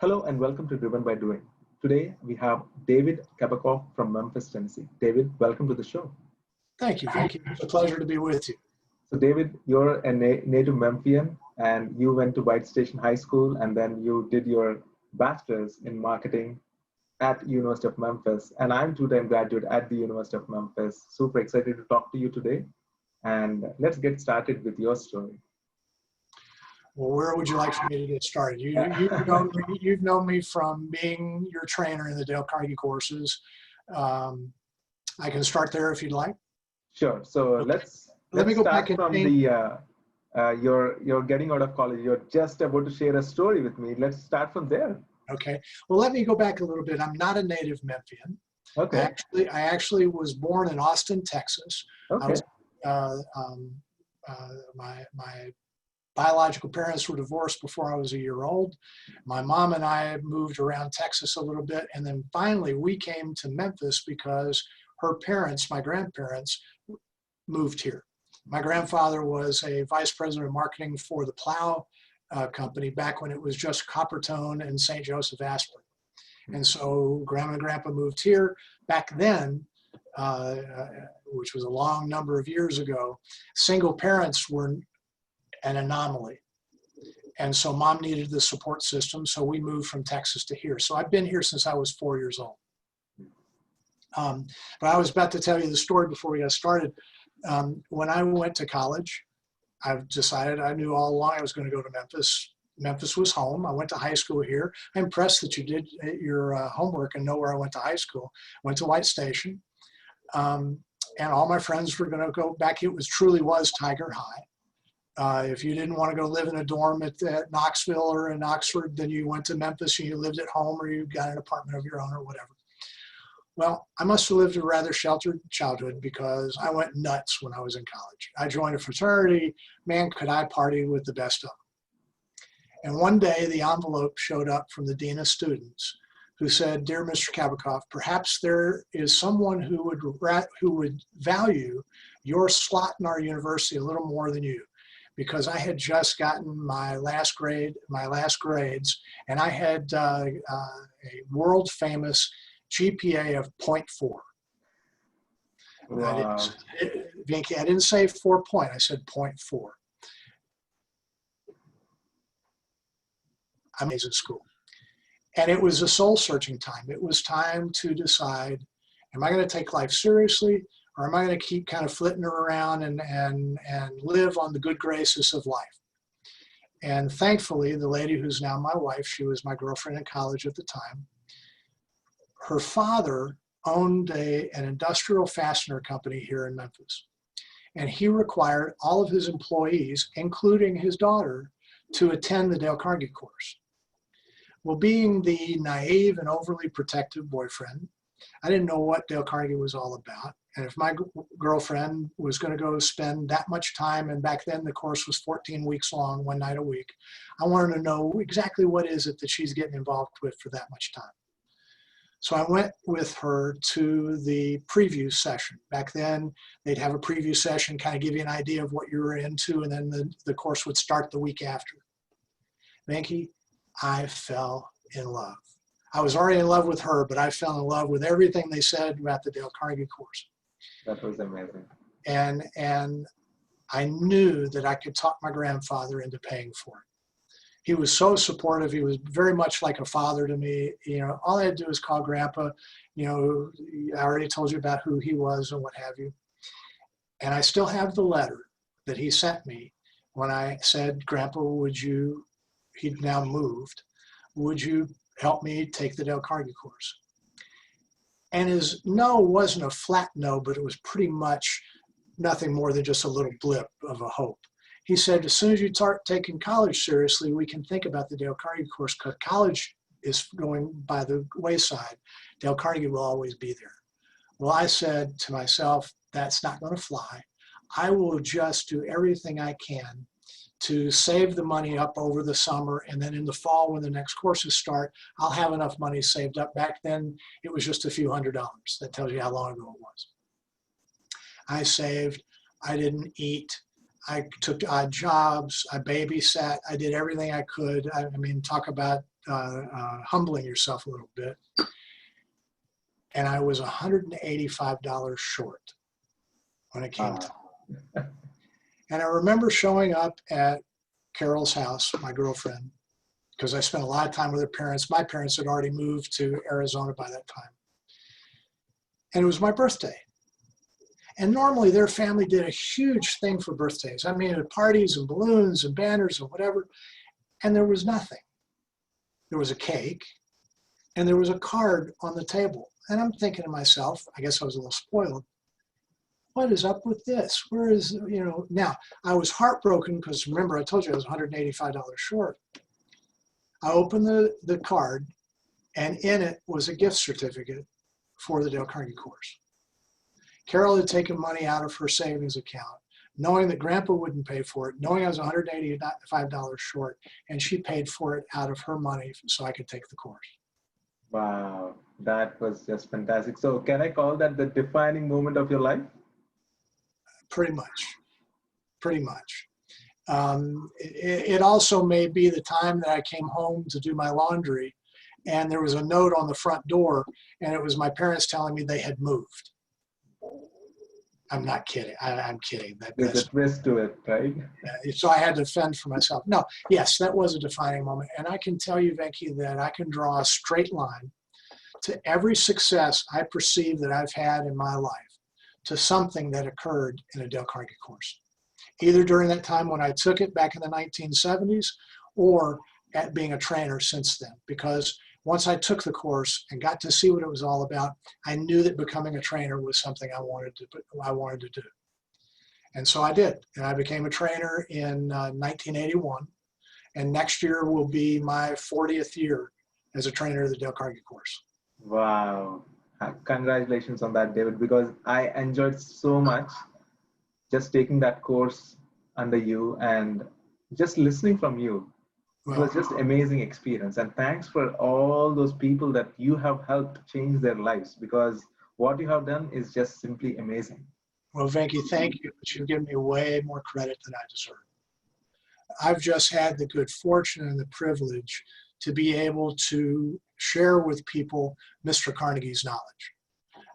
Hello and welcome to Driven by Doing. Today we have David Kabakoff from Memphis, Tennessee. David, welcome to the show. Thank you, Venki. It's a pleasure to be with you. So David, you're a native Memphian and you went to White Station High School and then you did your bachelor's in marketing at University of Memphis. And I'm a two-time graduate at the University of Memphis. Super excited to talk to you today. And let's get started with your story. Well, where would you like for me to get started? You've known me from being your trainer in the Dale Carenegie courses. I can start there if you'd like. Sure. So Okay. Let me go start back and from you're getting out of college. You're just about to share a story with me. Let's start from there. Okay. Well, let me go back a little bit. I'm not a native Memphian. Okay. I actually was born in Austin, Texas. Okay. My biological parents were divorced before I was a year old. My mom and I moved around Texas a little bit, and then finally we came to Memphis because her parents, my grandparents, moved here. My grandfather was a vice president of marketing for the Plow company back when it was just Coppertone and St. Joseph Aspirin. And so Grandma and Grandpa moved here. Back then, which was a long number of years ago, single parents were an anomaly. And so mom needed the support system, so we moved from Texas to here. So I've been here since I was 4 years old. But I was about to tell you the story before we got started. When I went to college, I've decided I knew all along I was going to go to Memphis. Memphis was home. I went to high school here. I'm impressed that you did your homework and know where I went to high school. Went to White Station. And all my friends were going to go back. It truly was Tiger High. If you didn't want to go live in a dorm at Knoxville or in Oxford, then you went to Memphis and you lived at home or you got an apartment of your own or whatever. Well, I must have lived a rather sheltered childhood because I went nuts when I was in college. I joined a fraternity. Man, could I party with the best of them. And one day the envelope showed up from the Dean of Students who said, "Dear Mr. Kabakoff, perhaps there is someone who would value your slot in our university a little more than you." Because I had just gotten my last grades, and I had a world famous GPA of 0.4. Wow. Venki, I didn't say 4 point, I said 0.4. I'm in school. And it was a soul searching time. It was time to decide, am I going to take life seriously? Or am I going to keep kind of flitting around and live on the good graces of life? And thankfully, the lady who's now my wife, she was my girlfriend in college at the time, her father owned an industrial fastener company here in Memphis. And he required all of his employees, including his daughter, to attend the Dale Carenegie course. Well, being the naive and overly protective boyfriend, I didn't know what Dale Carenegie was all about. And if my girlfriend was going to go spend that much time, and back then the course was 14 weeks long, 1 night a week, I wanted to know exactly what is it that she's getting involved with for that much time. So I went with her to the preview session. Back then, they'd have a preview session, kind of give you an idea of what you were into, and then the course would start the week after. Venki, I fell in love. I was already in love with her, but I fell in love with everything they said about the Dale Carenegie course. That was amazing. And I knew that I could talk my grandfather into paying for it. He was so supportive. He was very much like a father to me. You know, all I had to do was call Grandpa. You know, I already told you about who he was and what have you. And I still have the letter that he sent me when I said, "Grandpa, he'd now moved, would you help me take the Dale Carenegie course?" And his no wasn't a flat no, but it was pretty much nothing more than just a little blip of a hope. He said, "As soon as you start taking college seriously, we can think about the Dale Carenegie course, because college is going by the wayside. Dale Carenegie will always be there." Well, I said to myself, that's not going to fly. I will just do everything I can to save the money up over the summer, and then in the fall when the next courses start, I'll have enough money saved up. Back then, it was just a few $100s. That tells you how long ago it was. I saved. I didn't eat. I took odd jobs. I babysat. I did everything I could. I mean, talk about humbling yourself a little bit. And I was $185 short when it came to. And I remember showing up at Carol's house, my girlfriend, because I spent a lot of time with her parents. My parents had already moved to Arizona by that time. And it was my birthday. And normally their family did a huge thing for birthdays. I mean, parties and balloons and banners and whatever. And there was nothing. There was a cake and there was a card on the table. And I'm thinking to myself, I guess I was a little spoiled. What is up with this? Where is, you know, now I was heartbroken because remember I told you I was $185 short. I opened the card and in it was a gift certificate for the Dale Carnegie course. Carol had taken money out of her savings account, knowing that Grandpa wouldn't pay for it, knowing I was $185 short, and she paid for it out of her money so I could take the course. Wow, that was just fantastic. So can I call that the defining moment of your life? Pretty much, pretty much. It also may be the time that I came home to do my laundry and there was a note on the front door and it was my parents telling me they had moved. I'm not kidding. I'm kidding. There's a twist to it, right? So I had to fend for myself. No, yes, that was a defining moment. And I can tell you, Venki, that I can draw a straight line to every success I perceive that I've had in my life to something that occurred in a Dale Carnegie course, either during that time when I took it back in the 1970s or at being a trainer since then. Because once I took the course and got to see what it was all about, I knew that becoming a trainer was something I wanted to do. And so I did. And I became a trainer in 1981. And next year will be my 40th year as a trainer of the Dale Carnegie course. Wow. Congratulations on that, David, because I enjoyed so much just taking that course under you and just listening from you. It was just amazing experience. And thanks for all those people that you have helped change their lives, because what you have done is just simply amazing. Well, Venki, thank you. But you've given me way more credit than I deserve. I've just had the good fortune and the privilege to be able to share with people Mr. Carnegie's knowledge.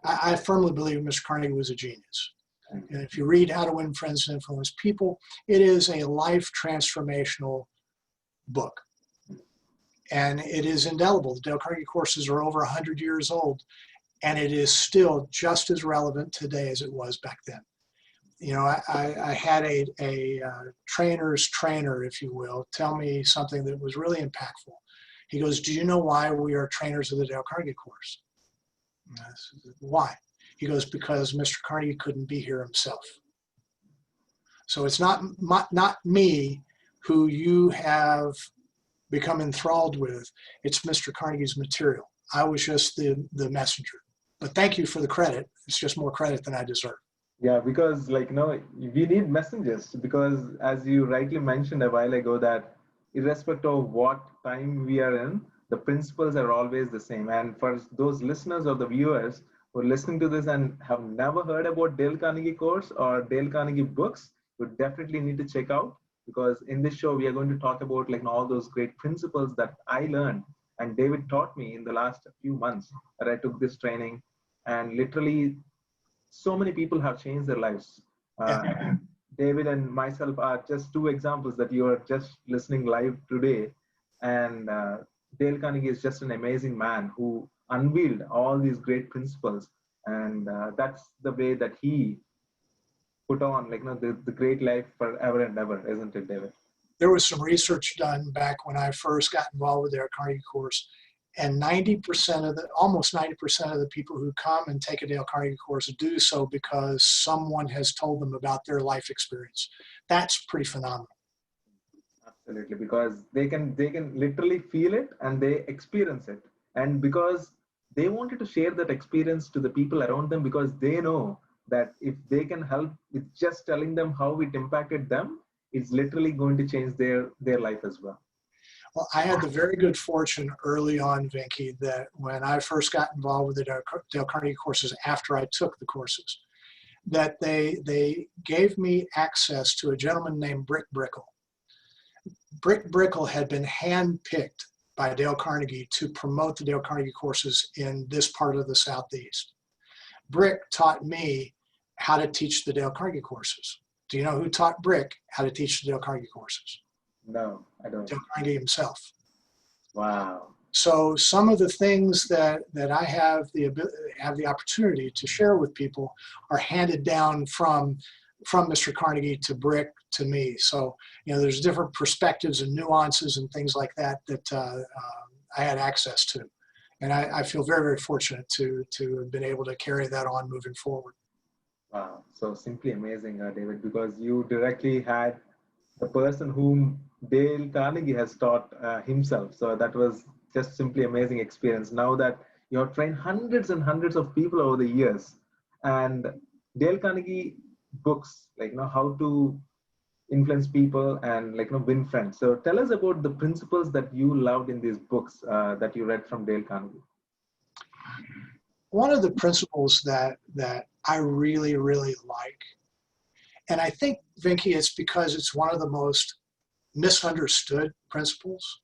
I firmly believe Mr. Carnegie was a genius. And if you read How to Win Friends and Influence People, it is a life transformational book. And it is indelible. The Dale Carnegie courses are over 100 years old, and it is still just as relevant today as it was back then. You know, I had a trainer's trainer, if you will, tell me something that was really impactful. He goes, "Do you know why we are trainers of the Dale Carnegie course?" And I said, "Why?" He goes, "Because Mr. Carnegie couldn't be here himself." So it's not me who you have become enthralled with. It's Mr. Carnegie's material. I was just the messenger. But thank you for the credit. It's just more credit than I deserve. Yeah, because like, we need messengers, because as you rightly mentioned a while ago, that irrespective of what time we are in, the principles are always the same. And for those listeners or the viewers who are listening to this and have never heard about Dale Carnegie course or Dale Carnegie books, you definitely need to check out, because in this show, we are going to talk about like all those great principles that I learned and David taught me in the last few months that I took this training. And literally, so many people have changed their lives. David and myself are just two examples that you are just listening live today. And Dale Carnegie is just an amazing man who unveiled all these great principles. And that's the way that he put on the great life forever and ever, isn't it, David? There was some research done back when I first got involved with their Carnegie course, and almost 90% of the people who come and take a Dale Carnegie course do so because someone has told them about their life experience. That's pretty phenomenal. Absolutely, because they can literally feel it and they experience it, and because they wanted to share that experience to the people around them, because they know that if they can help with just telling them how it impacted them, it's literally going to change their life as well. Well, I had the very good fortune early on, Venki, that when I first got involved with the Dale Carnegie courses after I took the courses, that they gave me access to a gentleman named Brick Brickle. Brick Brickle had been handpicked by Dale Carenegie to promote the Dale Carenegie courses in this part of the Southeast. Brick taught me how to teach the Dale Carenegie courses. Do you know who taught Brick how to teach the Dale Carenegie courses? No, I don't. Dale Carenegie himself. Wow. So some of the things that I have the opportunity to share with people are handed down from Mr. Carnegie to Brick to me. So, there's different perspectives and nuances and things like that I had access to. And I feel very, very fortunate to have been able to carry that on moving forward. Wow. So simply amazing, David, because you directly had the person whom Dale Carnegie has taught himself. So that was just simply amazing experience. Now that you have trained hundreds and hundreds of people over the years, and Dale Carnegie books, how to influence people and win friends. So tell us about the principles that you loved in these books that you read from Dale Carnegie. One of the principles that I really, really like, and I think, Venki, it's because it's one of the most misunderstood principles,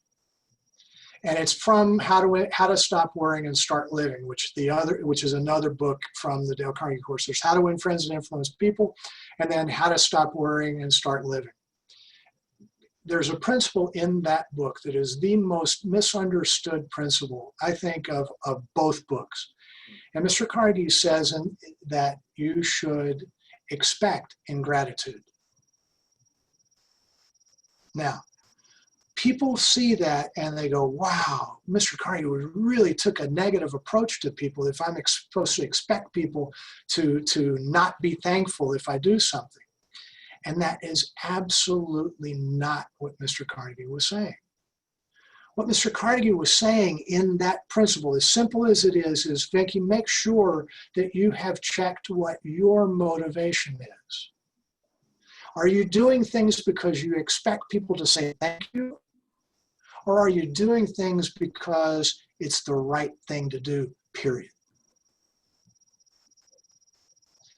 and it's from How to Stop Worrying and Start Living, which is another book from the Dale Carnegie course. There's How to Win Friends and Influence People, and then How to Stop Worrying and Start Living. There's a principle in that book that is the most misunderstood principle, I think, of both books. And Mr. Carnegie says that you should expect ingratitude. Now, people see that and they go, wow, Mr. Carnegie really took a negative approach to people if I'm supposed to expect people to not be thankful if I do something. And that is absolutely not what Mr. Carnegie was saying. What Mr. Carnegie was saying in that principle, as simple as it is Venki, make sure that you have checked what your motivation is. Are you doing things because you expect people to say thank you? Or are you doing things because it's the right thing to do, period?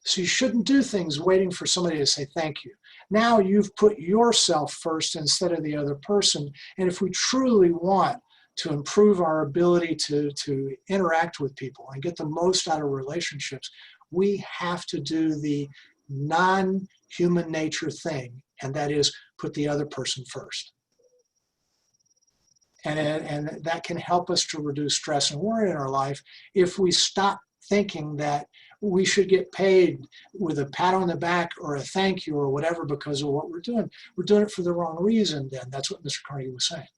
So you shouldn't do things waiting for somebody to say thank you. Now you've put yourself first instead of the other person. And if we truly want to improve our ability to interact with people and get the most out of relationships, we have to do the non-human nature thing, and that is put the other person first. And that can help us to reduce stress and worry in our life if we stop thinking that we should get paid with a pat on the back or a thank you or whatever because of what we're doing. We're doing it for the wrong reason then. That's what Mr. Carnegie was saying.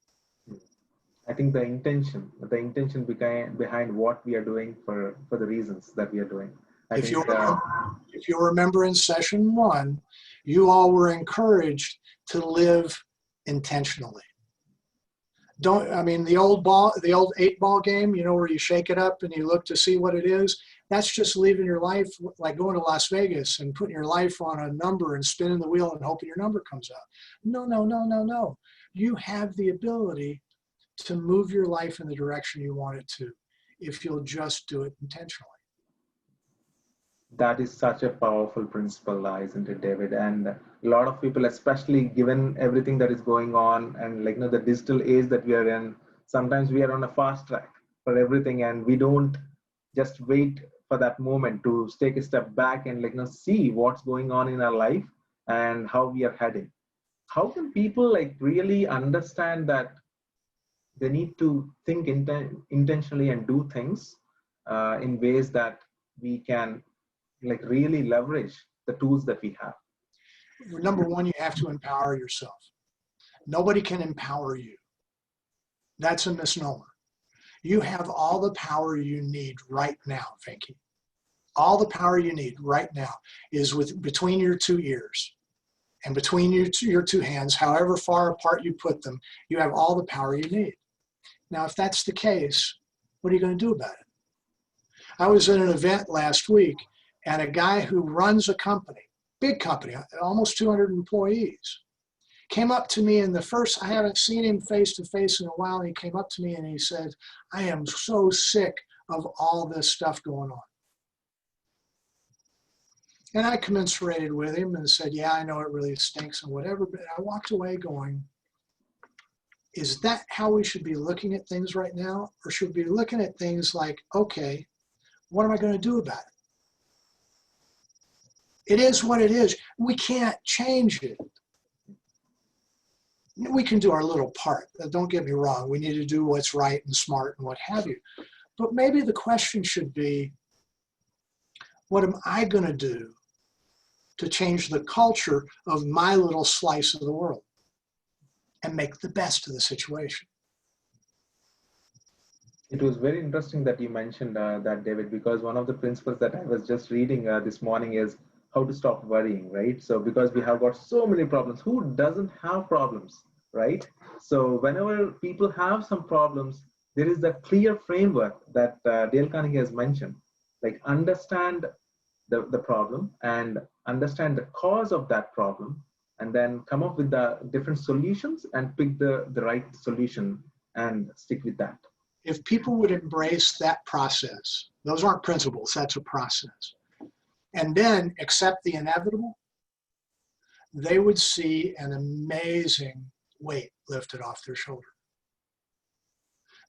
I think the intention behind what we are doing for the reasons that we are doing. If you remember in session 1, you all were encouraged to live intentionally. The old 8-ball game, where you shake it up and you look to see what it is, that's just leaving your life, like going to Las Vegas and putting your life on a number and spinning the wheel and hoping your number comes out. No. You have the ability to move your life in the direction you want it to if you'll just do it intentionally. That is such a powerful principle, isn't it, David? And a lot of people, especially given everything that is going on and the digital age that we are in, sometimes we are on a fast track for everything, and we don't just wait for that moment to take a step back and see what's going on in our life and how we are heading. How can people really understand that they need to think intentionally and do things in ways that we can really leverage the tools that we have? Number one, you have to empower yourself. Nobody can empower you. That's a misnomer. You have all the power you need right now, Venki. All the power you need right now is between your 2 ears and between your 2 hands, however far apart you put them, you have all the power you need. Now, if that's the case, what are you going to do about it? I was at an event last week, and a guy who runs a company, big company, almost 200 employees, came up to me I haven't seen him face to face in a while, and he came up to me and he said, I am so sick of all this stuff going on. And I commiserated with him and said, yeah, I know it really stinks and whatever, but I walked away going, is that how we should be looking at things right now? Or should we be looking at things like, okay, what am I going to do about it? It is what it is. We can't change it. We can do our little part. Don't get me wrong. We need to do what's right and smart and what have you. But maybe the question should be, what am I going to do to change the culture of my little slice of the world and make the best of the situation? It was very interesting that you mentioned that, David, because one of the principles that I was just reading this morning is how to stop worrying, right? So because we have got so many problems, who doesn't have problems, right? So whenever people have some problems, there is a clear framework that Dale Carenegie has mentioned, like understand the problem and understand the cause of that problem, and then come up with the different solutions and pick the right solution and stick with that. If people would embrace that process, those aren't principles, that's a process, and then accept the inevitable, they would see an amazing weight lifted off their shoulder.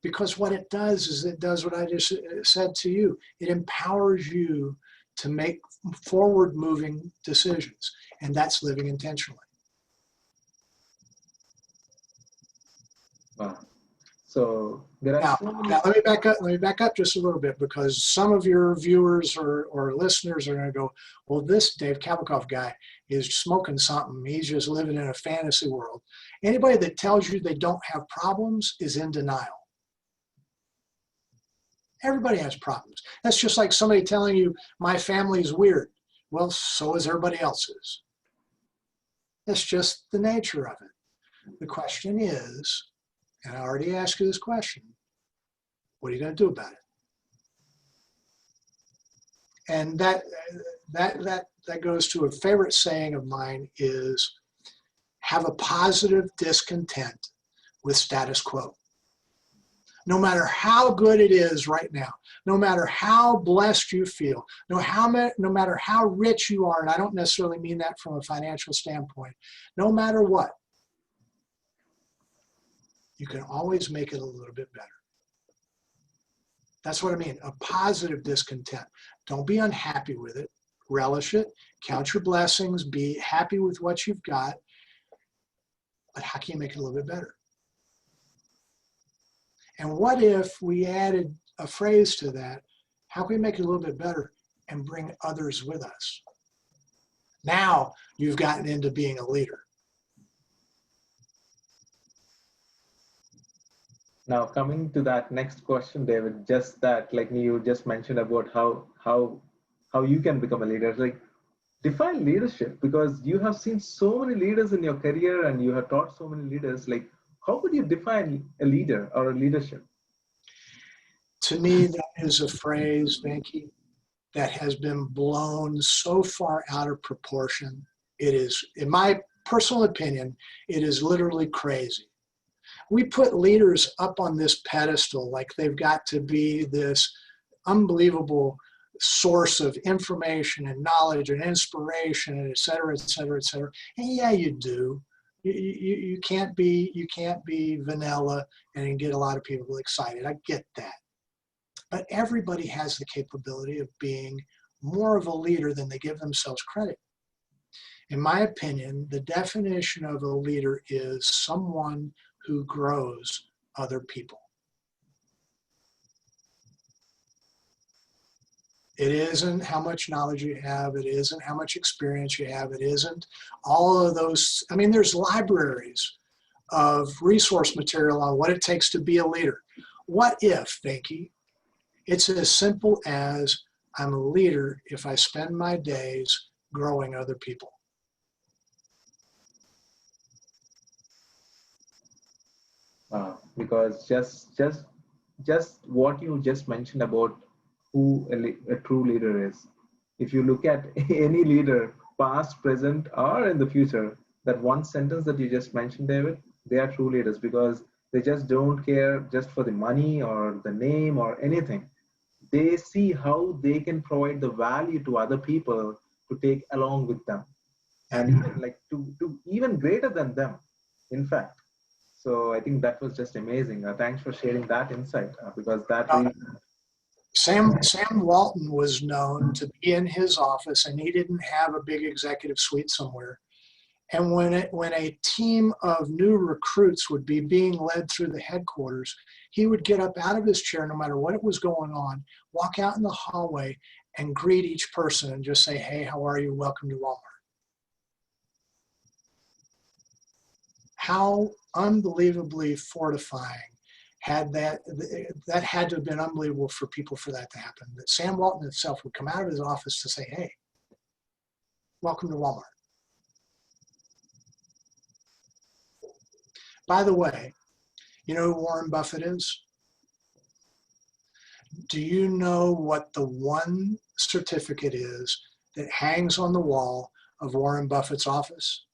Because what it does is it does what I just said to you. It empowers you to make forward-moving decisions, and that's living intentionally. Wow. So there are now let me back up just a little bit, because some of your viewers or listeners are going to go, well, this Dave Kabakoff guy is smoking something. He's just living in a fantasy world. Anybody that tells you they don't have problems is in denial. Everybody has problems. That's just like somebody telling you, my family is weird. Well, so is everybody else's. That's just the nature of it. The question is, and I already asked you this question, what are you going to do about it? And that goes to a favorite saying of mine is, have a positive discontent with status quo. No matter how good it is right now, no matter how blessed you feel, no matter how rich you are, and I don't necessarily mean that from a financial standpoint, no matter what, you can always make it a little bit better. That's what I mean, a positive discontent. Don't be unhappy with it, relish it, count your blessings, be happy with what you've got, but how can you make it a little bit better? And what if we added a phrase to that? How can we make it a little bit better and bring others with us? Now you've gotten into being a leader. Now coming to that next question, David, just that, like you just mentioned about how you can become a leader. Like, define leadership, because you have seen so many leaders in your career and you have taught so many leaders. Like, how would you define a leader or a leadership? To me, that is a phrase, Venki, that has been blown so far out of proportion. It is, in my personal opinion, it is literally crazy. We put leaders up on this pedestal like they've got to be this unbelievable source of information and knowledge and inspiration and et cetera, et cetera, et cetera. And yeah, you do. You can't be vanilla and get a lot of people excited. I get that. But everybody has the capability of being more of a leader than they give themselves credit. In my opinion, the definition of a leader is someone who grows other people. It isn't how much knowledge you have. It isn't how much experience you have. It isn't all of those. I mean, there's libraries of resource material on what it takes to be a leader. What if, Venki, it's as simple as I'm a leader if I spend my days growing other people? Because just what you just mentioned about who a true leader is. If you look at any leader, past, present, or in the future, that one sentence that you just mentioned, David, they are true leaders, because they just don't care just for the money or the name or anything. They see how they can provide the value to other people to take along with them, and even like to even greater than them, in fact. So I think that was just amazing. Thanks for sharing that insight, because that really. Sam Walton was known to be in his office, and he didn't have a big executive suite somewhere. And when a team of new recruits would be being led through the headquarters, he would get up out of his chair, no matter what it was going on, walk out in the hallway and greet each person and just say, "Hey, how are you? Welcome to Walmart." How unbelievably fortifying had that had to have been unbelievable for people for that to happen. That Sam Walton himself would come out of his office to say, "Hey, welcome to Walmart." By the way, you know who Warren Buffett is? Do you know what the one certificate is that hangs on the wall of Warren Buffett's office?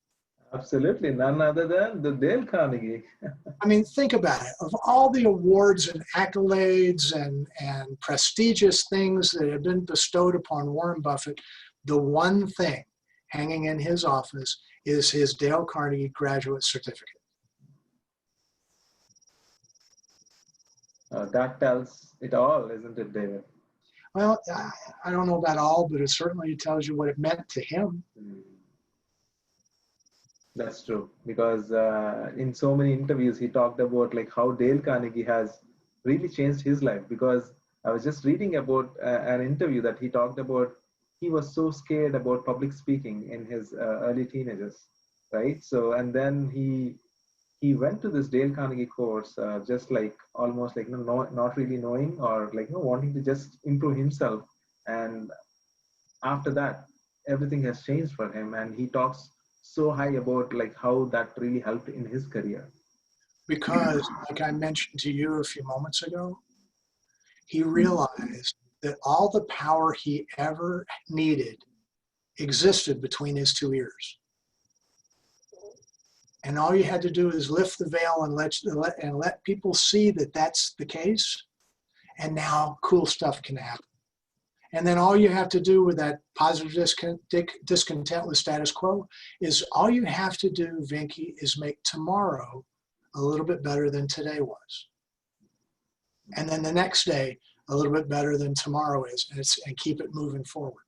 Absolutely, none other than the Dale Carnegie. I mean, think about it. Of all the awards and accolades and prestigious things that have been bestowed upon Warren Buffett, the one thing hanging in his office is his Dale Carnegie graduate certificate. That tells it all, isn't it, David? Well, I don't know about all, but it certainly tells you what it meant to him. That's true, because in so many interviews he talked about like how Dale Carnegie has really changed his life. Because I was just reading about an interview that he talked about. He was so scared about public speaking in his early teenagers, right? So, and then he went to this Dale Carnegie course, just like almost like not really knowing, or like wanting to just improve himself. And after that, everything has changed for him, and he talks so high about like how that really helped in his career. Because, like I mentioned to you a few moments ago, he realized that all the power he ever needed existed between his two ears. And all you had to do is lift the veil and let people see that that's the case. And now cool stuff can happen. And then all you have to do with that positive discontent with status quo is all you have to do, Venki, is make tomorrow a little bit better than today was. And then the next day, a little bit better than tomorrow is, and keep it moving forward.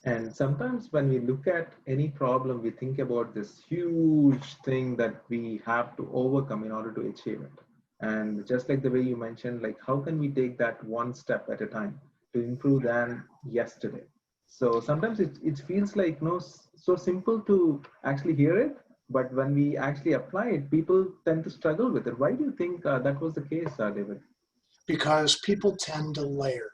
And sometimes when we look at any problem, we think about this huge thing that we have to overcome in order to achieve it. And just like the way you mentioned, like how can we take that one step at a time to improve than yesterday? So sometimes it feels like so simple to actually hear it, but when we actually apply it, people tend to struggle with it. Why do you think that was the case, David? Because people tend to layer.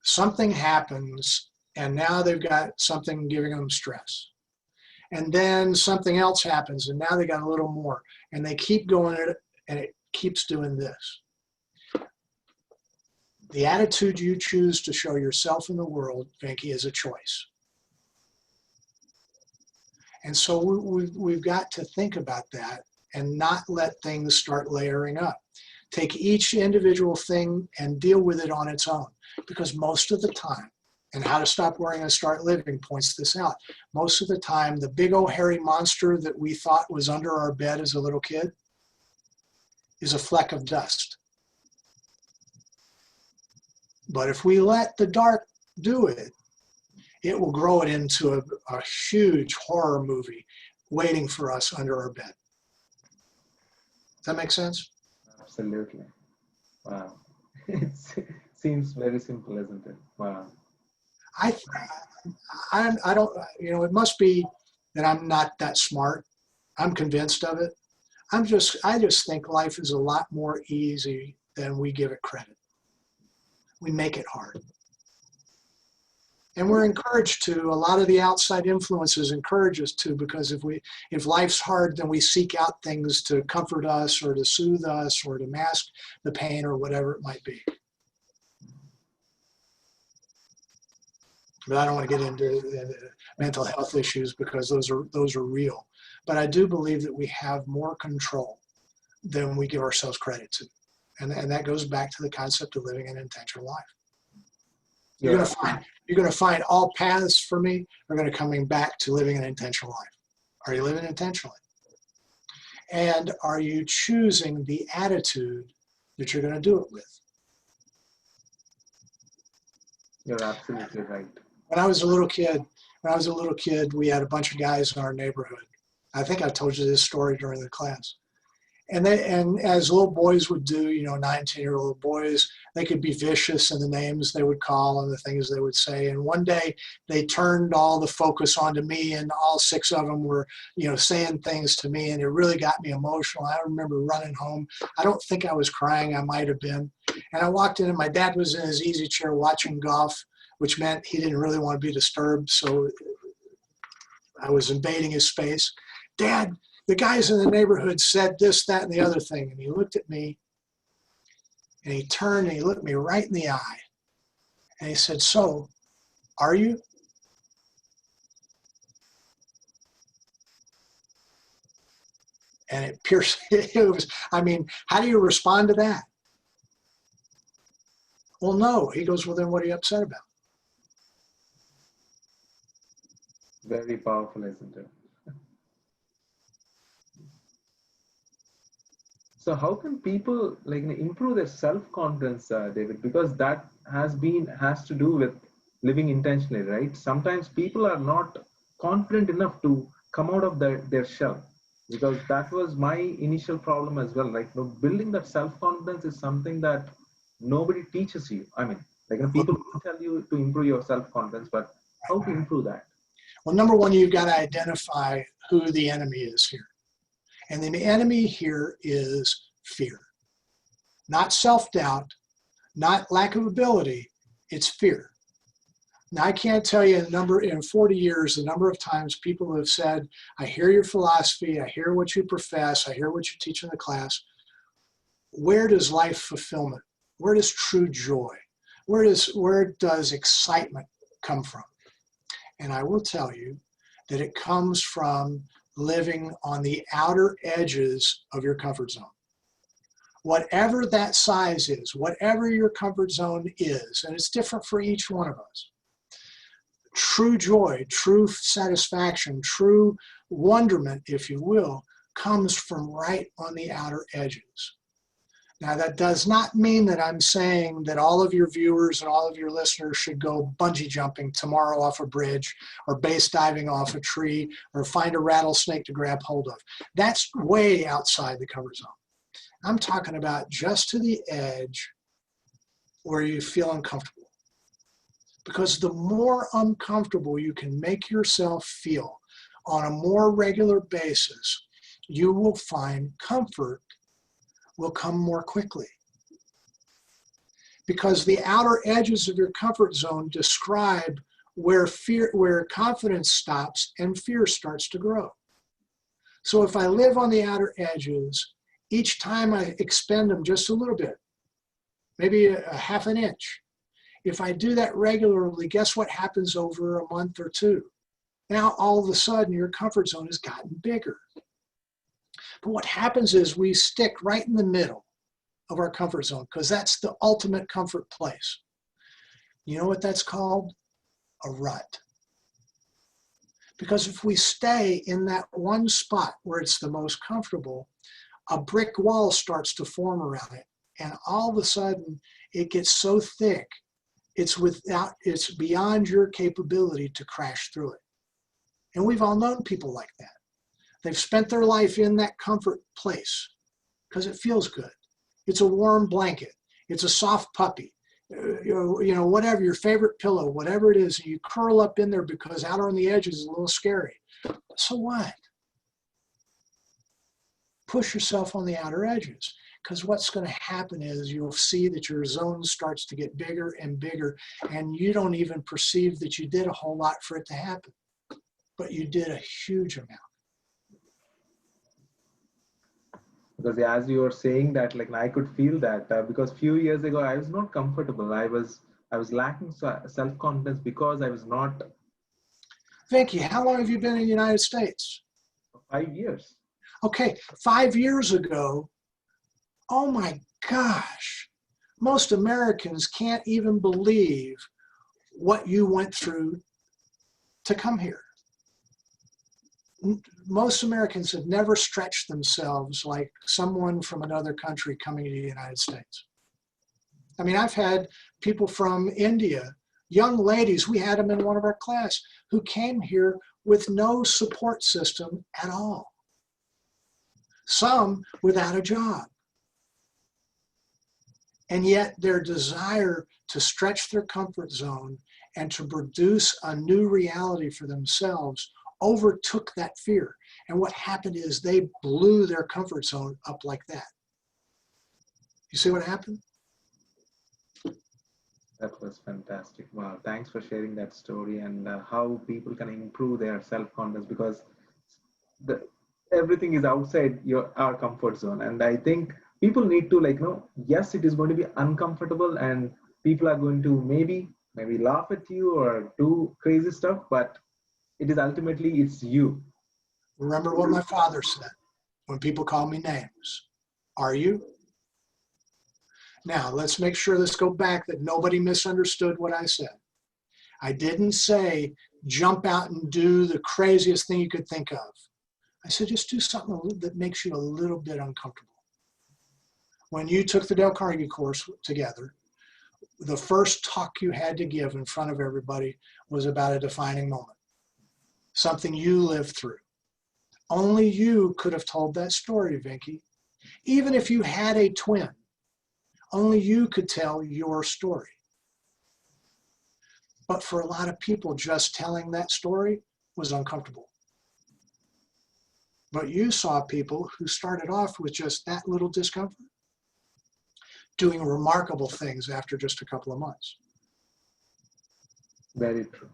Something happens, and now they've got something giving them stress. And then something else happens, and now they got a little more. And they keep going at it, and it keeps doing this. The attitude you choose to show yourself in the world, Venki, is a choice. And so we've got to think about that and not let things start layering up. Take each individual thing and deal with it on its own. Because most of the time, and How to Stop Worrying and Start Living points this out, most of the time, the big old hairy monster that we thought was under our bed as a little kid is a fleck of dust. But if we let the dark do it, it will grow it into a huge horror movie waiting for us under our bed. Does that make sense? Absolutely. Wow. It seems very simple, isn't it? Wow. I don't, it must be that I'm not that smart. I'm convinced of it. I just think life is a lot more easy than we give it credit. We make it hard. And we're encouraged to, a lot of the outside influences encourage us to, because if life's hard, then we seek out things to comfort us or to soothe us or to mask the pain or whatever it might be. But I don't want to get into mental health issues because those are real. But I do believe that we have more control than we give ourselves credit to. And that goes back to the concept of living an intentional life. You're going to find all paths for me are going to coming back to living an intentional life. Are you living intentionally? And are you choosing the attitude that you're going to do it with? You're absolutely right. When I was a little kid, we had a bunch of guys in our neighborhood. I think I told you this story during the class. And as little boys would do, 19-year-old boys, they could be vicious in the names they would call and the things they would say. And one day they turned all the focus onto me, and all 6 of them were, saying things to me, and it really got me emotional. I remember running home. I don't think I was crying. I might have been. And I walked in, and my dad was in his easy chair watching golf, which meant he didn't really want to be disturbed. So I was invading his space. Dad, the guys in the neighborhood said this, that, and the other thing. And he looked at me, and he turned and he looked me right in the eye. And he said, so, are you? And it pierced, how do you respond to that? Well, no. He goes, well, then what are you upset about? Very powerful, isn't it? So how can people improve their self-confidence, David? Because that has to do with living intentionally, right? Sometimes people are not confident enough to come out of their shell, because that was my initial problem as well. Building that self-confidence is something that nobody teaches you. People will tell you to improve your self-confidence, but how to improve that? Well, number one, you've got to identify who the enemy is here. And the enemy here is fear. Not self-doubt, not lack of ability, it's fear. Now, I can't tell you in 40 years, the number of times people have said, I hear your philosophy, I hear what you profess, I hear what you teach in the class. Where does life fulfillment? Where does true joy? Where does excitement come from? And I will tell you that it comes from living on the outer edges of your comfort zone. Whatever that size is, whatever your comfort zone is, and it's different for each one of us. True joy, true satisfaction, true wonderment, if you will, comes from right on the outer edges. Now, that does not mean that I'm saying that all of your viewers and all of your listeners should go bungee jumping tomorrow off a bridge, or base diving off a tree, or find a rattlesnake to grab hold of. That's way outside the comfort zone. I'm talking about just to the edge where you feel uncomfortable. Because the more uncomfortable you can make yourself feel on a more regular basis, you will find comfort will come more quickly. Because the outer edges of your comfort zone describe where confidence stops and fear starts to grow. So if I live on the outer edges, each time I expend them just a little bit, maybe a half an inch, if I do that regularly, guess what happens over a month or two? Now all of a sudden your comfort zone has gotten bigger. But what happens is we stick right in the middle of our comfort zone, because that's the ultimate comfort place. You know what that's called? A rut. Because if we stay in that one spot where it's the most comfortable, a brick wall starts to form around it. And all of a sudden it gets so thick, it's beyond your capability to crash through it. And we've all known people like that. They've spent their life in that comfort place because it feels good. It's a warm blanket. It's a soft puppy. Whatever, your favorite pillow, whatever it is, you curl up in there because out on the edges is a little scary. So what? Push yourself on the outer edges, because what's going to happen is you'll see that your zone starts to get bigger and bigger, and you don't even perceive that you did a whole lot for it to happen, but you did a huge amount. Because as you were saying that, I could feel that because few years ago I was not comfortable. I was lacking self-confidence because I was not. Venki, how long have you been in the United States? 5 years. Okay, 5 years ago, oh my gosh, most Americans can't even believe what you went through to come here. Most Americans have never stretched themselves like someone from another country coming to the United States. I mean, I've had people from India, young ladies, we had them in one of our class, who came here with no support system at all. Some without a job. And yet their desire to stretch their comfort zone and to produce a new reality for themselves overtook that fear. And what happened is they blew their comfort zone up like that. You see what happened? That was fantastic. Wow, thanks for sharing that story and how people can improve their self-confidence, because everything is outside our comfort zone. And I think people need to, like, yes, it is going to be uncomfortable and people are going to maybe laugh at you or do crazy stuff, but it is ultimately, it's you. Remember what my father said when people call me names. Are you? Now, let's make sure, let's go back, that nobody misunderstood what I said. I didn't say jump out and do the craziest thing you could think of. I said just do something that makes you a little bit uncomfortable. When you took the Dale Carenegie course together, the first talk you had to give in front of everybody was about a defining moment, something you lived through. Only you could have told that story, Venki. Even if you had a twin, only you could tell your story. But for a lot of people, just telling that story was uncomfortable. But you saw people who started off with just that little discomfort, doing remarkable things after just a couple of months. Very true.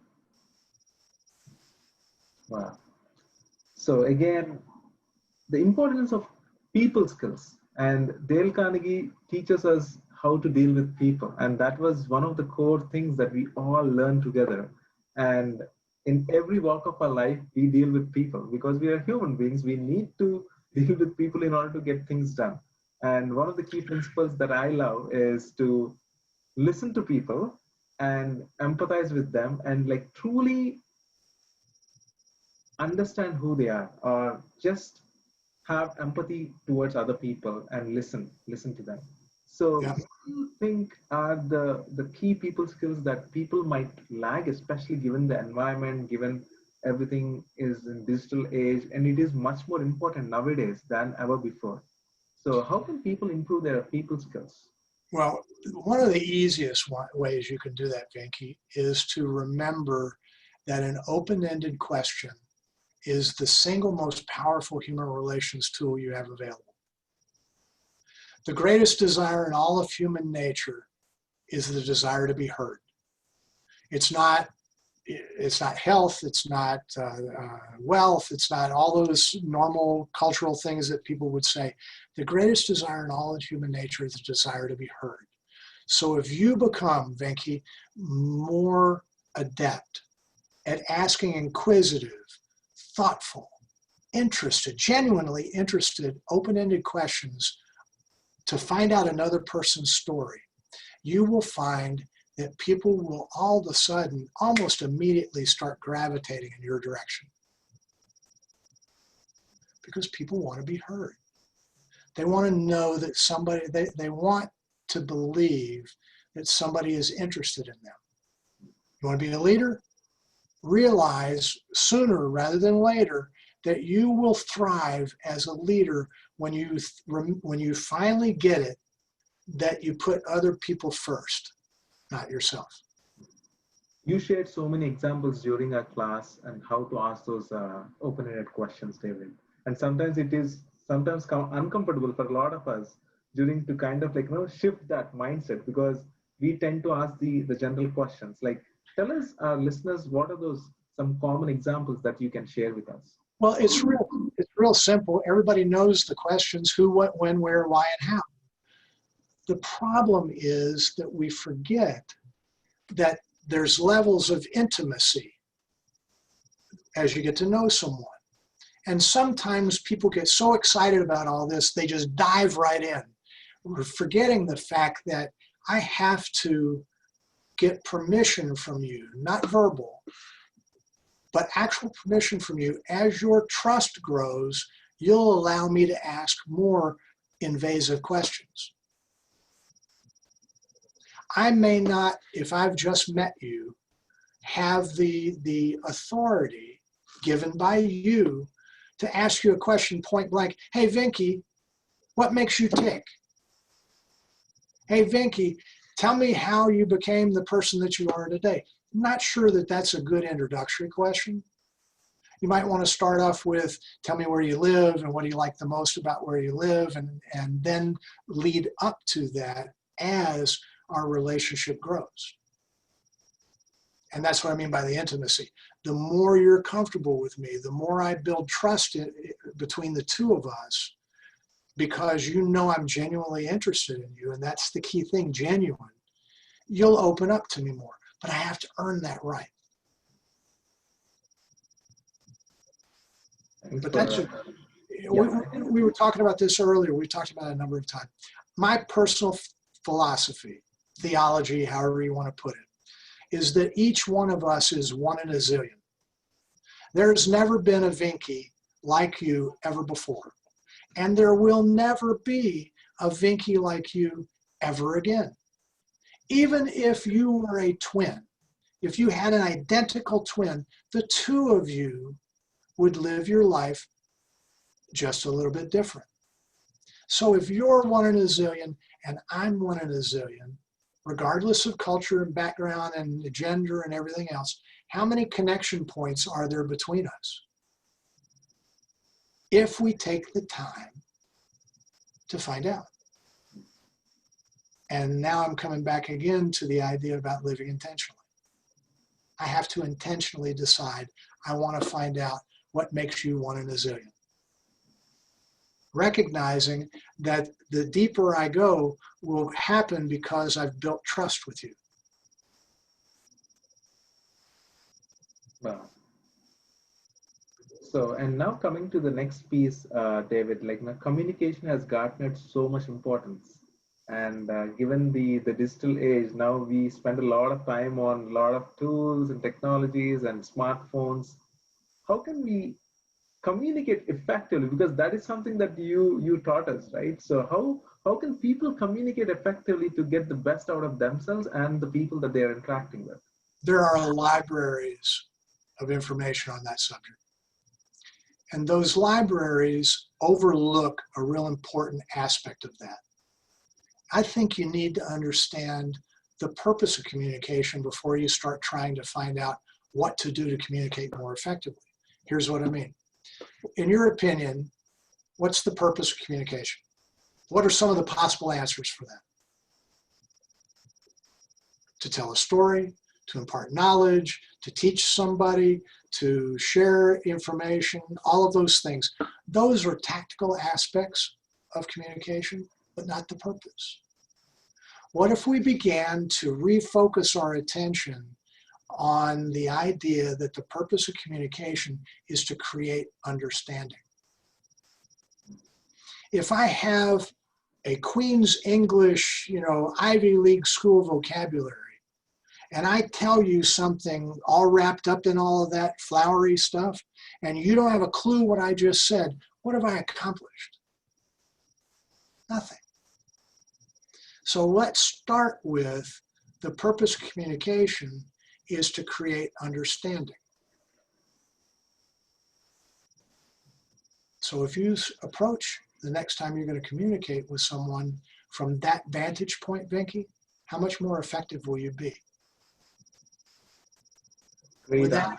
Wow. So again, the importance of people skills. And Dale Carnegie teaches us how to deal with people. And that was one of the core things that we all learned together. And in every walk of our life, we deal with people because we are human beings. We need to deal with people in order to get things done. And one of the key principles that I love is to listen to people and empathize with them and like truly understand who they are, or just have empathy towards other people and listen to them. So Yeah. what do you think are the key people skills that people might lag, especially given the environment, given everything is in digital age, and it is much more important nowadays than ever before? So how can people improve their people skills? Well, one of the easiest ways you can do that, Venki, is to remember that an open-ended question is the single most powerful human relations tool you have available. The greatest desire in all of human nature is the desire to be heard. It's not health, it's not wealth, it's not all those normal cultural things that people would say. The greatest desire in all of human nature is the desire to be heard. So if you become, Venki, more adept at asking inquisitive, thoughtful, interested, genuinely interested, open-ended questions to find out another person's story, you will find that people will all of a sudden, almost immediately start gravitating in your direction. Because people want to be heard. They want to know that somebody, they want to believe that somebody is interested in them. You want to be a leader? Realize sooner rather than later that you will thrive as a leader when you finally get it that you put other people first, not yourself. You shared so many examples during our class and how to ask those open-ended questions, David. And sometimes it is uncomfortable for a lot of us during to kind of like shift that mindset, because we tend to ask the general questions. Like, tell us, our listeners, what are those some common examples that you can share with us? Well, it's real simple. Everybody knows the questions: who, what, when, where, why, and how. The problem is that we forget that there's levels of intimacy as you get to know someone. And sometimes people get so excited about all this, they just dive right in. We're forgetting the fact that I have to get permission from you, not verbal, but actual permission from you. As your trust grows, you'll allow me to ask more invasive questions. I may not, if I've just met you, have the authority given by you to ask you a question point blank. Hey, Venki, what makes you tick? Hey, Venki, tell me how you became the person that you are today. I'm not sure that that's a good introductory question. You might want to start off with, tell me where you live and what do you like the most about where you live, and then lead up to that as our relationship grows. And that's what I mean by the intimacy. The more you're comfortable with me, the more I build trust between the two of us, because you know I'm genuinely interested in you, and that's the key thing, genuine. You'll open up to me more, but I have to earn that right. But that's we were talking about this earlier. We talked about it a number of times. My personal philosophy, theology, however you want to put it, is that each one of us is one in a zillion. There's never been a Venki like you ever before. And there will never be a Venki like you ever again. Even if you were a twin, if you had an identical twin, the two of you would live your life just a little bit different. So if you're one in a zillion and I'm one in a zillion, regardless of culture and background and gender and everything else, how many connection points are there between us? If we take the time to find out. And now I'm coming back again to the idea about living intentionally. I have to intentionally decide, I want to find out what makes you one in a zillion. Recognizing that the deeper I go will happen because I've built trust with you. Wow. So, and now coming to the next piece, David, like now communication has garnered so much importance. And given the digital age, now we spend a lot of time on a lot of tools and technologies and smartphones. How can we communicate effectively? Because that is something that you taught us, right? So how can people communicate effectively to get the best out of themselves and the people that they're interacting with? There are libraries of information on that subject. And those libraries overlook a real important aspect of that. I think you need to understand the purpose of communication before you start trying to find out what to do to communicate more effectively. Here's what I mean. In your opinion, what's the purpose of communication? What are some of the possible answers for that? To tell a story, to impart knowledge, to teach somebody, to share information, all of those things. Those are tactical aspects of communication, but not the purpose. What if we began to refocus our attention on the idea that the purpose of communication is to create understanding? If I have a Queen's English, Ivy League school vocabulary, and I tell you something all wrapped up in all of that flowery stuff, and you don't have a clue what I just said, what have I accomplished? Nothing. So let's start with the purpose of communication is to create understanding. So if you approach the next time you're going to communicate with someone from that vantage point, Venki, how much more effective will you be? Without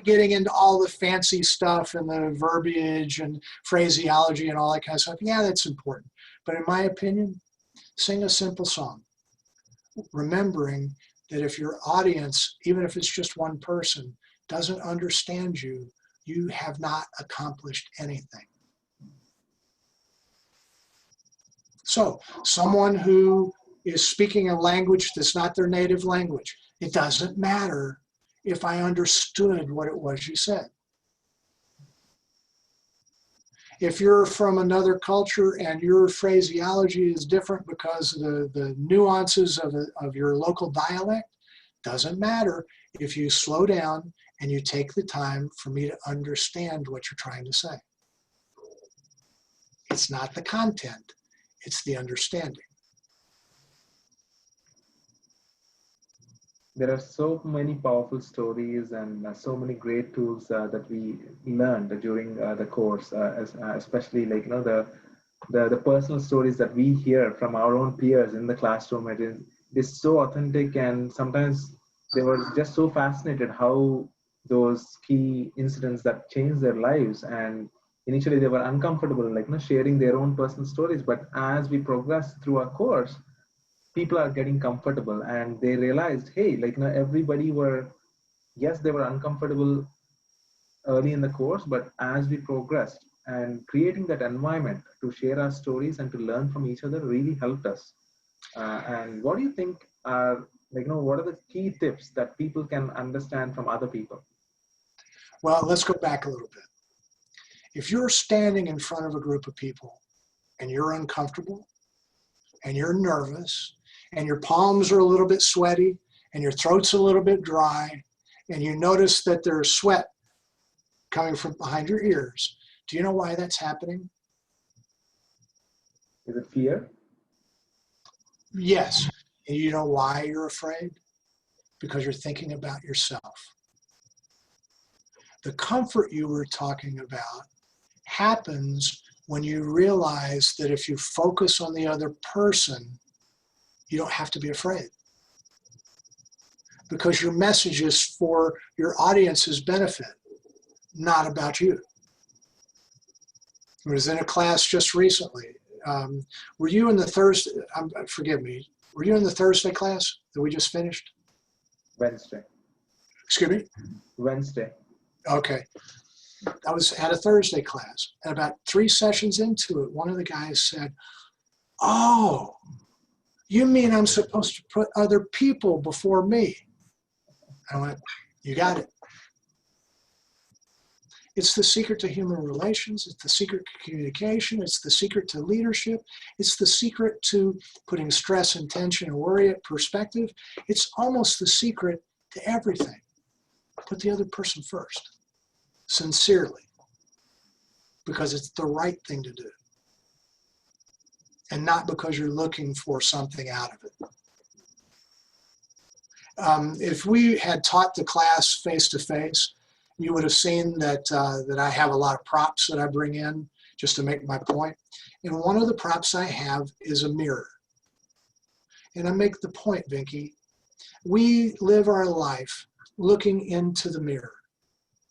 getting into all the fancy stuff and the verbiage and phraseology and all that kind of stuff. Yeah, that's important. But in my opinion, sing a simple song, remembering that if your audience, even if it's just one person, doesn't understand you, you have not accomplished anything. So someone who is speaking a language that's not their native language, it doesn't matter if I understood what it was you said. If you're from another culture and your phraseology is different because of the nuances of your local dialect, doesn't matter if you slow down and you take the time for me to understand what you're trying to say. It's not the content, it's the understanding. There are so many powerful stories and so many great tools that we learned during the course, especially like the personal stories that we hear from our own peers in the classroom. It is so authentic, and sometimes they were just so fascinated how those key incidents that changed their lives. And initially they were uncomfortable, like sharing their own personal stories. But as we progress through our course, people are getting comfortable, and they realized, hey, everybody were, yes, they were uncomfortable early in the course, but as we progressed and creating that environment to share our stories and to learn from each other really helped us. And what do you think are, what are the key tips that people can understand from other people? Well, let's go back a little bit. If you're standing in front of a group of people and you're uncomfortable and you're nervous and your palms are a little bit sweaty and your throat's a little bit dry and you notice that there's sweat coming from behind your ears, do you know why that's happening? Is it fear? Yes. And you know why you're afraid? Because you're thinking about yourself. The comfort you were talking about happens when you realize that if you focus on the other person, you don't have to be afraid. Because your message is for your audience's benefit, not about you. I was in a class just recently. Were you in the Thursday, forgive me, were you in the Thursday class that we just finished? Wednesday. Excuse me? Wednesday. Okay. I was at a Thursday class, and about 3 sessions into it, one of the guys said, "Oh, you mean I'm supposed to put other people before me?" I went, "You got it." It's the secret to human relations. It's the secret to communication. It's the secret to leadership. It's the secret to putting stress and tension and worry at perspective. It's almost the secret to everything. Put the other person first, sincerely, because it's the right thing to do, and not because you're looking for something out of it. If we had taught the class face-to-face, you would have seen that I have a lot of props that I bring in just to make my point. And one of the props I have is a mirror. And I make the point, Venki, we live our life looking into the mirror.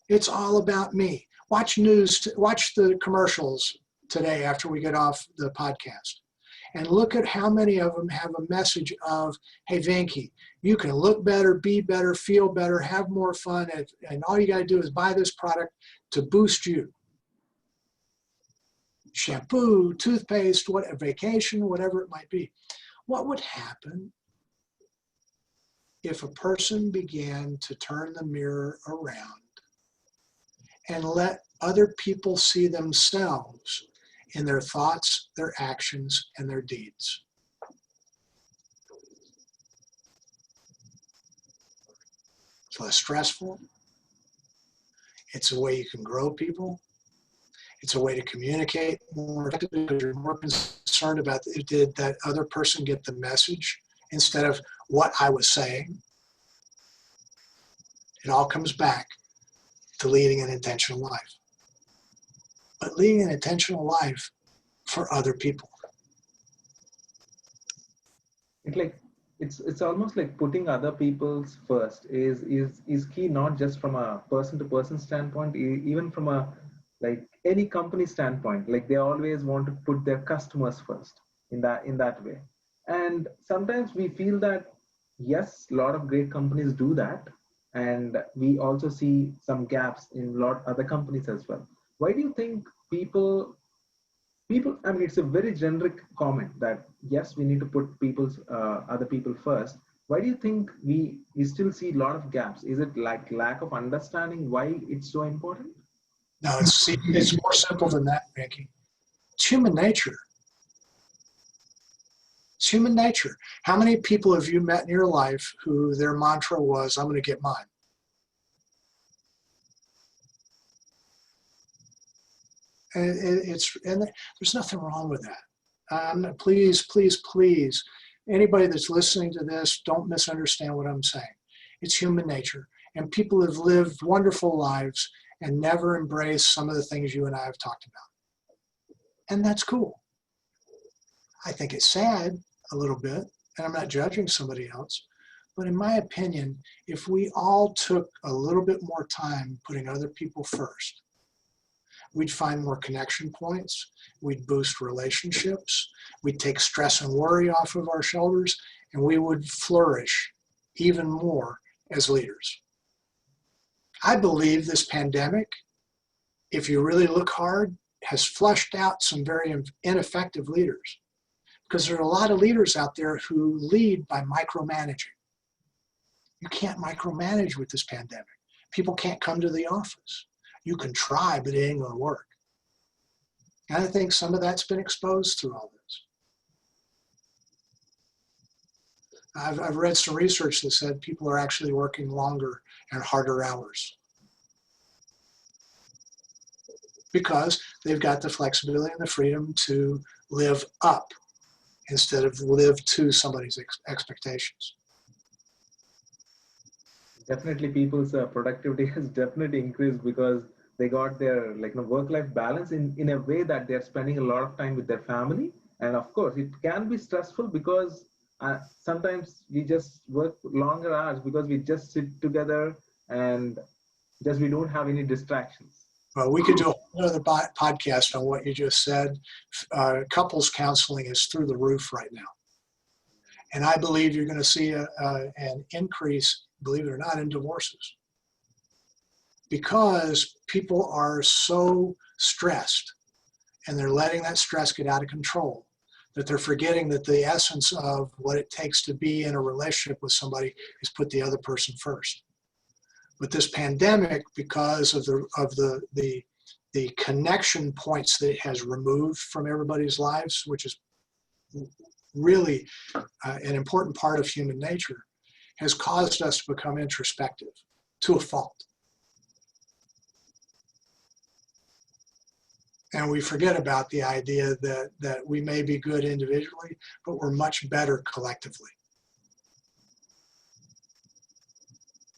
It's all about me. Watch the commercials today after we get off the podcast. And look at how many of them have a message of, hey, Venki, you can look better, be better, feel better, have more fun, and all you got to do is buy this product to boost you. Shampoo, toothpaste, vacation, whatever it might be. What would happen if a person began to turn the mirror around and let other people see themselves in their thoughts, their actions, and their deeds? It's less stressful. It's a way you can grow people. It's a way to communicate more effectively because you're more concerned about, did that other person get the message instead of what I was saying? It all comes back to leading an intentional life. But leading an intentional life for other people. It's almost like putting other people's first is key, not just from a person to person standpoint, even from a any company standpoint. Like they always want to put their customers first in that way. And sometimes we feel that yes, a lot of great companies do that, and we also see some gaps in a lot other companies as well. Why do you think people, I mean, it's a very generic comment that yes, we need to put other people first. Why do you think we still see a lot of gaps? Is it like lack of understanding why it's so important? No, it's more simple than that, Venki. It's human nature. It's human nature. How many people have you met in your life who their mantra was, I'm going to get mine? And there's nothing wrong with that. Please, please, please, anybody that's listening to this, don't misunderstand what I'm saying. It's human nature. And people have lived wonderful lives and never embraced some of the things you and I have talked about. And that's cool. I think it's sad a little bit, and I'm not judging somebody else, but in my opinion, if we all took a little bit more time putting other people first, we'd find more connection points, we'd boost relationships, we'd take stress and worry off of our shoulders, and we would flourish even more as leaders. I believe this pandemic, if you really look hard, has flushed out some very ineffective leaders, because there are a lot of leaders out there who lead by micromanaging. You can't micromanage with this pandemic. People can't come to the office. You can try, but it ain't going to work. And I think some of that's been exposed through all this. I've read some research that said people are actually working longer and harder hours because they've got the flexibility and the freedom to live up instead of live to somebody's expectations. Definitely people's productivity has definitely increased because they got their work-life balance in a way that they're spending a lot of time with their family. And of course, it can be stressful because sometimes we just work longer hours because we just sit together and just we don't have any distractions. Well, we could do another podcast on what you just said. Couples counseling is through the roof right now. And I believe you're going to see an increase, believe it or not, in divorces. Because people are so stressed and they're letting that stress get out of control that they're forgetting that the essence of what it takes to be in a relationship with somebody is put the other person first. But this pandemic, because of the connection points that it has removed from everybody's lives, which is really an important part of human nature, has caused us to become introspective to a fault. And we forget about the idea that we may be good individually, but we're much better collectively.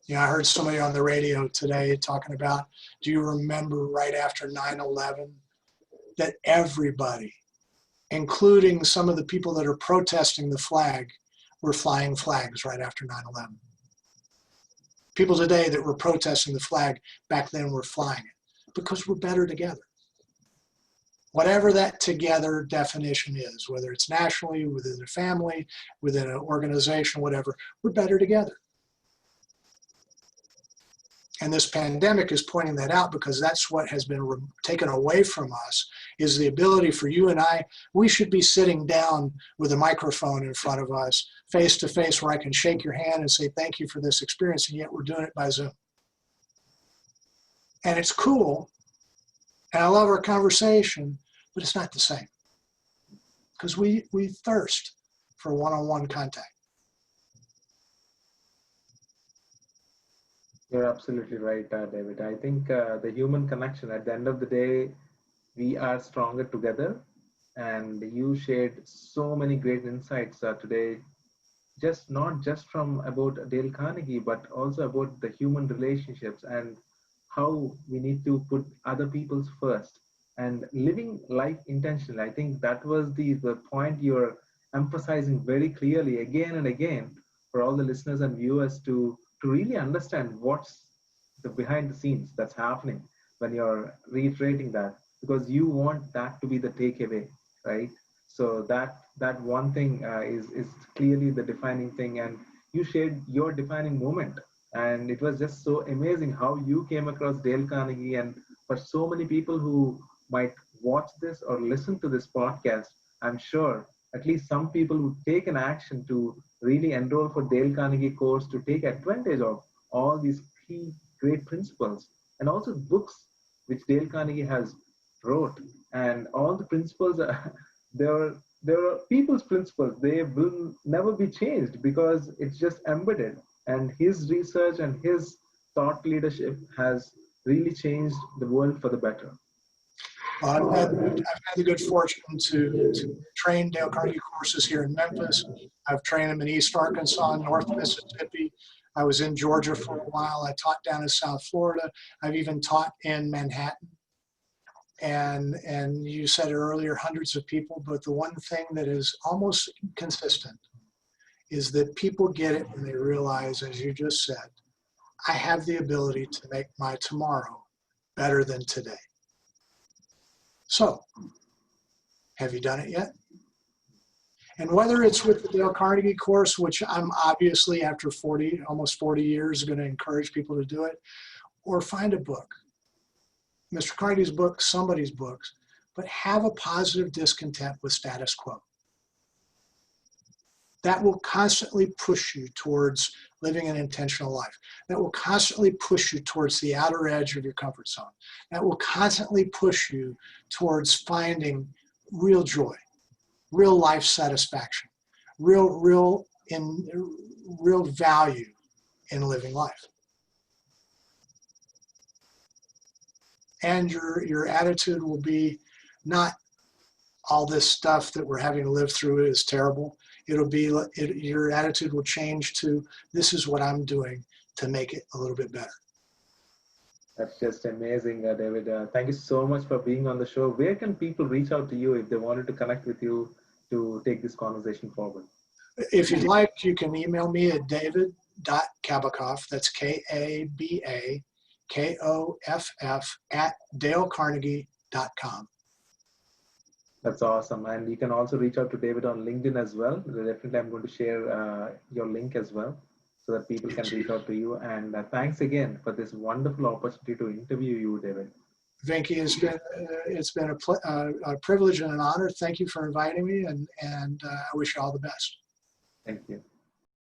You know, I heard somebody on the radio today talking about, do you remember right after 9/11 that everybody, including some of the people that are protesting the flag, were flying flags right after 9/11. People today that were protesting the flag back then were flying it because we're better together. Whatever that together definition is, whether it's nationally, within a family, within an organization, whatever, we're better together. And this pandemic is pointing that out because that's what has been taken away from us, is the ability for you and I, we should be sitting down with a microphone in front of us, face to face, where I can shake your hand and say, thank you for this experience, and yet we're doing it by Zoom. And it's cool, and I love our conversation, but it's not the same. Because we thirst for one-on-one contact. You're absolutely right, David. I think the human connection, at the end of the day, we are stronger together. And you shared so many great insights today, not just from about Dale Carnegie, but also about the human relationships and how we need to put other people's first and living life intentionally. I think that was the point you're emphasizing very clearly again and again for all the listeners and viewers to really understand what's the behind the scenes that's happening when you're reiterating that, because you want that to be the takeaway, right? So that one thing is clearly the defining thing, and you shared your defining moment, and it was just so amazing how you came across Dale Carnegie. And for so many people who might watch this or listen to this podcast, I'm sure at least some people would take an action to really enroll for Dale Carnegie course to take advantage of all these key great principles, and also books which Dale Carnegie has wrote, and all the principles are, there are people's principles. They will never be changed because it's just embedded. And his research and his thought leadership has really changed the world for the better. I've had the good fortune to train Dale Carnegie courses here in Memphis. I've trained them in East Arkansas, North Mississippi. I was in Georgia for a while. I taught down in South Florida. I've even taught in Manhattan. And you said it earlier, hundreds of people, but the one thing that is almost consistent is that people get it when they realize, as you just said, I have the ability to make my tomorrow better than today. So, have you done it yet? And whether it's with the Dale Carnegie course, which I'm obviously after almost 40 years going to encourage people to do it, or find a book, Mr. Carnegie's book, somebody's books, but have a positive discontent with status quo. That will constantly push you towards living an intentional life. That will constantly push you towards the outer edge of your comfort zone. That will constantly push you towards finding real joy, real life satisfaction, real value in living life. And your attitude will be not all this stuff that we're having to live through is terrible. It'll be, your attitude will change to, this is what I'm doing to make it a little bit better. That's just amazing, David. Thank you so much for being on the show. Where can people reach out to you if they wanted to connect with you to take this conversation forward? If you'd like, you can email me at david.kabakoff, that's Kabakoff @dalecarnegie.com. That's awesome. And you can also reach out to David on LinkedIn as well. Definitely, I'm going to share your link as well so that people can reach out to you. And thanks again for this wonderful opportunity to interview you, David. Venki, it's been a privilege and an honor. Thank you for inviting me, and I wish you all the best. Thank you.